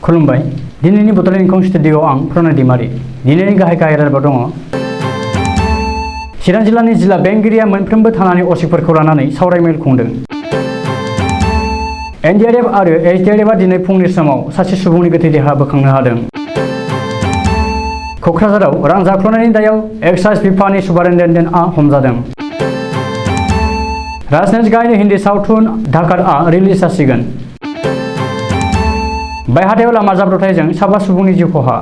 खुलुमबाय दिनैनि बड'लेण्ड इंखं स्टुडिअ'आव आं प्रनय दैमारि दिनैनि गाहाय रादाबाव दङ। चिरां जिल्लानि जिल्ला बेंगिरिया मोनफ्रोमबो थानानि असिफोरखौ लानानै सावरायमेल खुंदों। एनडीआरएफ आरो एसडीआरएफआ दिनै फुंनि समाव सासे सुबुंनि गोथै देहा बोखांनो हादों। क'क्राझाराव रां जाख्ल'नायनि दायाव एक्साइज बिफाननि सुपारिनटेन्डेन्टआ हमजादों। राजनेश गायनि हिन्दी सावथुन धाकादआ रिलिज जासिगोन। बायहाथायाव लामा जाब्रबथायजों 7 सुबुंनि जिउ खहा।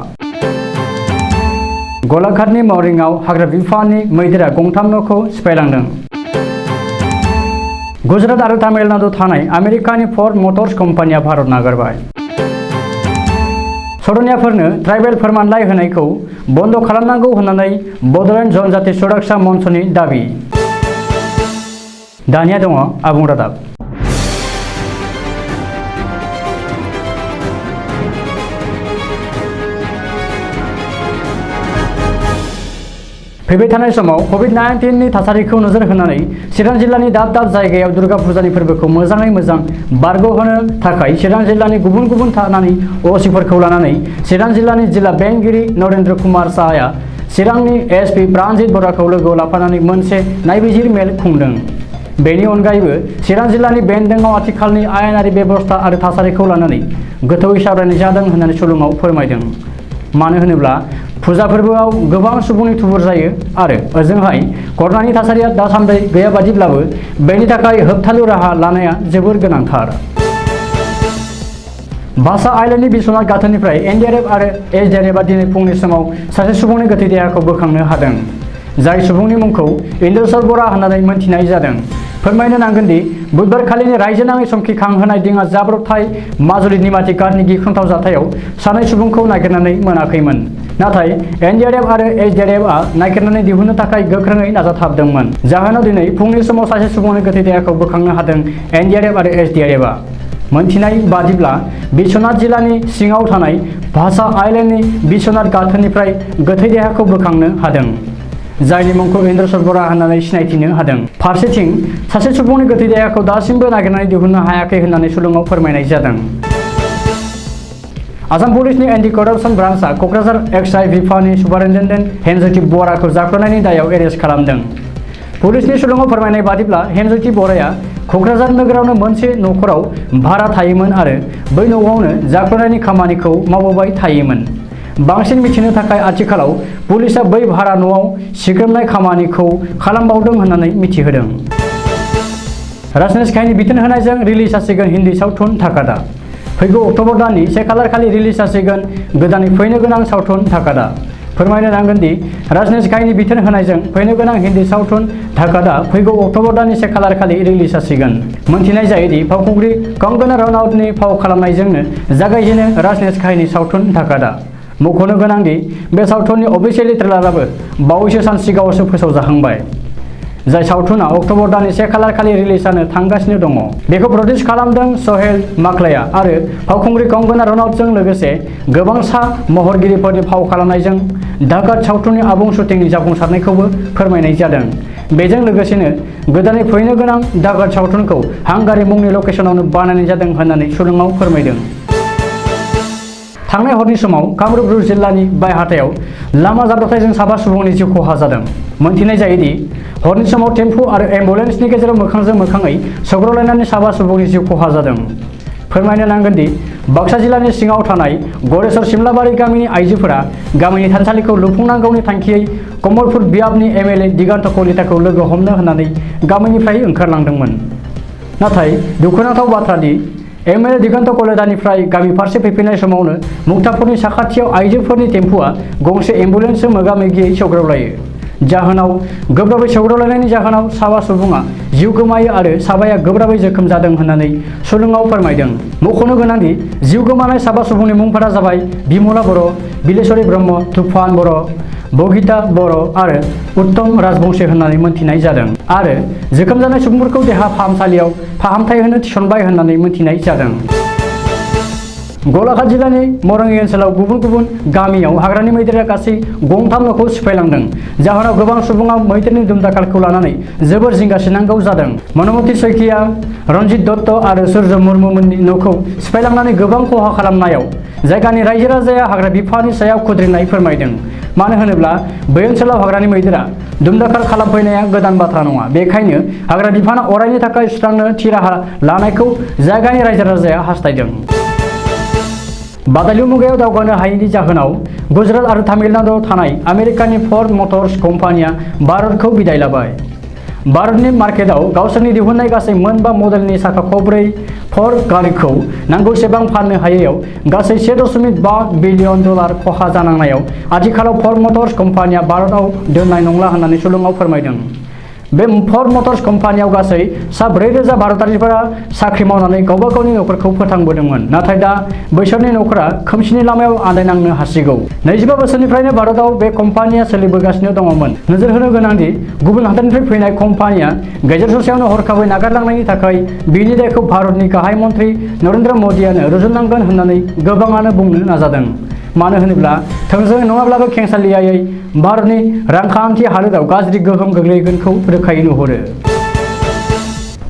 गलाघाटनि मावरिंआव हाग्रा बिफाननि मैदेरा गंथाम न'खौ सिफायलांदों। गुजरात आरो तामिलनाडु थानाय आमेरिकानि फर्ड मटर्स कम्पानिया भारत नागारबाय। सदनियाफोरनो ट्राइबेल फोरमानलाइ होनायखौ बन्द खालामनांगौ होननानै बड'लेण्ड जनजाति सुरक्षा मन्चनि दाबि। दानिया दङ आबुं रादाब। फैबाय थानाय समाव कभिड-19 नि थासारिखौ नोजोर होनानै चिरां जिल्लानि दाब दाब जायगायाव दुर्गा फुजानि फोरबोखौ मोजाङै मोजां बारग'होनो थाखाय चिरां जिल्लानि गुबुन गुबुन थानानि असिफोरखौ लानानै चिरां जिल्लानि जिल्ला बेंगिरि नरेन्द्र कुमार साहाया चिरांनि एसपि प्राणजित बराखौ लोगोआव लाफानानै मोनसे नायबिजिर मेल खुंदों। बेनि अनगायैबो चिरां जिल्लानि बेन्दोंआव आथिखालनि आयेनारि बेबस्था आरो थासारिखौ लानानै गोथौयै सावरायनाय जादों होननानै सुलुङाव फोरमायदों। मानो होनोब्ला फुजा फोरबोआव गोबां सुबुंनि थुबुर जायो आरो ओजोंहाय कर'नानि थासारिया दासान्दि गैया बादिब्लाबो बेनि थाखाय होबथालु राहा लानाया जोबोर गोनांथार। भासा आइलेण्डनि बिश्वनाथ गाथोननिफ्राय एनडीआरएफ आरो एसडीआरएफआ दिनै फुंनि समाव सासे सुबुंनि गोथै देहाखौ बोखांनो हादों। जाय सुबुंनि मुंखौ इन्द्रेश्वर बरा होननानै मोनथिनाय जादों। फोरमायनो नांगोन दि बुधबारखालिनि रायजोनाङै समखिखांहोनाय दिङा जाब्रबथाय माजुलि निमाथि घाटनि गिख्रंथाव जाथायाव सानै सुबुंखौ नागिरनानै मोनाखैमोन। नाथाय एनडीआरएफ आरो एसडीआरएफआ नागिरनानै दिहुननो थाखाय गोख्रोङै नाजाथाबदोंमोन। जाहोनाव दिनै फुंनि समाव सासे सुबुंनि गोथै देहाखौ बोखांनो हादों एनडीआरएफ आरो एसडीआरएफआ। मोनथिनाय बादिब्ला बिश्वनाथ जिल्लानि सिङाव थानाय भासा आइलेण्डनि बिश्वनाथ गाथोननिफ्राय गोथै देहाखौ बोखांनो हादों। जायनि मुंखौ इन्द्रेश्वर बरा होननानै सिनायथिनो हादों। फारसेथिं सासे सुबुंनि गोथै देहाखौ दासिमबो नागिरनानै दिहुननो हायाखै होननानै सुलुङाव फोरमायनाय जादों। आसाम पुलिसनि एन्टि करापसन ब्रान्चआ क'क्राझार एक्साइज बिफाननि सुपारिनटेन्डेन्ट हेमज्योति बराखौ जाख्ल'नायनि दायाव एरेस्ट खालामदों। पुलिसनि सुलुङाव फोरमायनाय बादिब्ला हेमज्योति बराया क'क्राझार नोगोरावनो मोनसे न'खराव भारा थायोमोन आरो बै न'आवनो जाख्ल'नायनि खामानिखौ मावबोबाय थायोमोन। बांसिन मिथिनो थाखाय आथिखालाव पुलिसआ बै भारा न'आव सिग्रोमनाय खामानिखौ खालामबावदों होननानै मिथिहोदों। राजनेश गायनि बिथोन होनायजों रिलिज जासिगोन हिन्दी सावथुन धाकादआ। फैगौ अक्ट'बर दाननि 1 खालार खालि रिलिज जासिगोन गोदानै फैनो गोनां सावथुन धाकादआ। फोरमायनो नांगोन दि राजनेश गायनि बिथोन होनायजों फैनो गोनां हिन्दी सावथुन धाकादआ फैगौ अक्ट'बर दाननि 1 खालार खालि रिलिज जासिगोन। मोनथिनाय जायोदि फावखुंग्रि कंगना रनौतनि फाव खालामनायजोंनो जागायजेनो राजनेश गायनि सावथुन धाकादआ। मख'नो गोनांदि बे सावथुननि अफिसियेलि ट्रेलाराबो बावैसो सान सिगाङावसो फोसावजाखांबाय। जाय सावथुना अक्ट'बर दाननि 1 खालार खालि रिलिज जानो थांगासिनो दङ। बेखौ प्रडिउस खालामदों सहेल माक्लाया आरो फावखुंग्रि कंगना रनौतजों लोगोसे गोबांसा महरगिरिफोरनि फाव खालामनायजों धाकाद सावथुननि आबुं शुटिंनि जाफुंसारनायखौबो फोरमायनाय जादों। बेजों लोगोसेनो गोदानै फैनो गोनां धाकाद सावथुनखौ हांगारि मुंनि लकेशनावनो बानायनाय जादों होननानै सुलुङाव फोरमायदों। थांनाय हरनि समाव कामरुप जिल्लानि बायहाथायाव लामा जाब्रबथायजों 7 सुबुंनि जिउ खहा जादों। मोनथिनाय जायोदि हरनि समाव टेम्पु आरो एम्बुलेन्सनि गेजेराव मोखांजों मोखाङै सौग्रावलायनानै 7 सुबुंनि जिउ खहा जादों। फोरमायनो नांगोन दि बाक्सा जिल्लानि सिङाव थानाय गरेस्वर सिमलाबारि गामिनि आइजोफोरा गामिनि थानसालिखौ लुफुंनांगौनि थांखियै कमलपुर बियाबनि एमएलए दिगान्त कलिताखौ लोगो हमनो होननानै गामिनिफ्राय ओंखारलांदोंमोन। नाथाय दुखुनांथाव बाथ्रा दि एमएलए दिगान्त कलितानिफ्राय गामि फारसे फैफिननाय समावनो मुक्तापुरनि साखाथियाव आइजोफोरनि टेम्पुआ गंसे एम्बुलेन्सजों मोगा-मोगियै सौग्रावलायो। जाहोनाव गोब्राबै सौग्रावलायनायनि जाहोनाव 7 सुबुङा जिउ गोमायो आरो 7 गोब्राबै जोखोम जादों होननानै सुलुङाव फोरमायदों। मख'नो गोनांदि जिउ गोमानाय 7 सुबुंनि मुंफोरा जाबाय बिमला बर', बिलेश्वरी ब्रह्म, तुफान बर', बगिता बर' आरो उत्तम राजबंशी होननानै मोनथिनाय जादों आरो जोखोम जानाय सुबुंफोरखौ देहा फाहामसालियाव फाहामथाय होनो थिसनबाय होननानै मोनथिनाय जादों। गलाघाट जिल्लानि मरंगी ओनसोलाव गुबुन गुबुन गामियाव हाग्रानि मैदेरा गासै गंथाम न'खौ सिफायलांदों। जाहोनाव गोबां सुबुङा मैदेरनि दुमदाखालखौ लानानै जोबोर जिंगासिनांगौ जादों। मनमति सैकिया, रन्जित दत्त आरो सूर्य मुर्मुमोननि न'खौ सिफायलांनानै गोबां खहा खालामनायाव जायगानि रायजो राजाया हाग्रा बिफाननि सायाव खुद्रिनाय फोरमायदों। मानो होनोब्ला बै ओनसोलाव हाग्रानि मैदेरा दुमदाखाल खालामफैनाया गोदान बाथ्रा नङा। बेखायनो हाग्रा बिफाना अरायनि थाखाय सुस्रांनो थि राहा लानायखौ जायगानि रायजो राजाया हास्थायदों। बादायलु मुगायाव दावगानो हायैनि जाहोनाव गुजरात आरो तामिलनाडुआव थानाय आमेरिकानि फर्ड मटर्स कम्पानिया भारतखौ बिदाय लाबाय। भारतनि मार्केटआव गावसोरनि दिहुननाय गासै मोनबा मडेलनि साखा खबब्रै फर्ड गारिखौ नांगौसेबां फाननो हायैयाव गासै 1.5 बिलियन डलार खहा जानांनायाव आथिखालाव फर्ड मटर्स कम्पानिया भारतआव दोननाय नंला होननानै सुलुङाव फोरमायदों। बे फर्ड मटर्स कम्पानियाव गासै सा 4,000 भारतारिफोरा साख्रि मावनानै गावबा गावनि न'खरखौ फोथांबोदोंमोन। नाथाय दा बैसोरनि न'खरा खोमसिनि लामायाव आन्दायनांनो हासिगौ। 25 बोसोरनिफ्रायनो भारतआव बे कम्पानिया सोलिबोगासिनो दङमोन। नोजोर होनो गोनांदि गुबुन हादोरनिफ्राय फैनाय कम्पानिया गेजेर ससेयावनो हरखाबै नागारलांनायनि थाखाय बिनि दायखौ भारतनि गाहाय मन्थ्रि नरेन्द्र मोदीआनो रुजुननांगोन होननानै गोबाङानो बुंनो नाजादों। मानो होनोब्ला थोंजोङै नङाब्लाबो खेंसालियायै भारतनि रांखान्थि हालोदाव गाज्रि गोहोम गोग्लैगोनखौ रोखायै नुहुरो।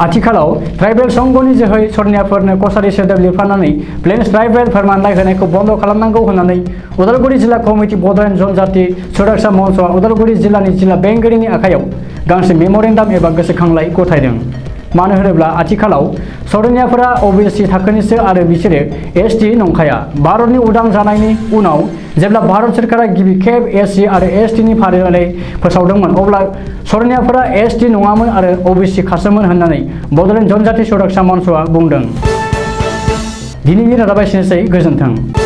आथिखालाव ट्राइबेल संघनि जोहै सरनियाफोरनो कसारि सोदोब लिरफानानै प्लेन्स ट्राइबेल फोरमानलाइ होनायखौ बन्द खालामनांगौ होननानै उदालगुरि जिल्ला कमिटि बड'लेण्ड जनजाति सुरक्षा मन्चआ उदालगुरि जिल्लानि जिल्ला बेंगिरिनि आखायाव गांसे मेम'रेन्डाम एबा गोसोखांलाइ गथायदों। मानो होनोब्ला आथिखालाव सरनियाफोरा ओबीसी थाखोनिसो आरो बिसोरो एसटी नंखाया। भारतनि उदां जानायनि उनाव जेब्ला भारत सोरखारा गिबि खेब एससी आरो एसटीनि फारिलाइ फोसावदोंमोन अब्ला सरनियाफोरा एसटी नङामोन आरो ओबीसी खासोमोन होननानै बड'लेण्ड जनजाति सुरक्षा मन्चआ बुंदों। दिनैनि रादाबा एसेनोसै, गोजोन्थों।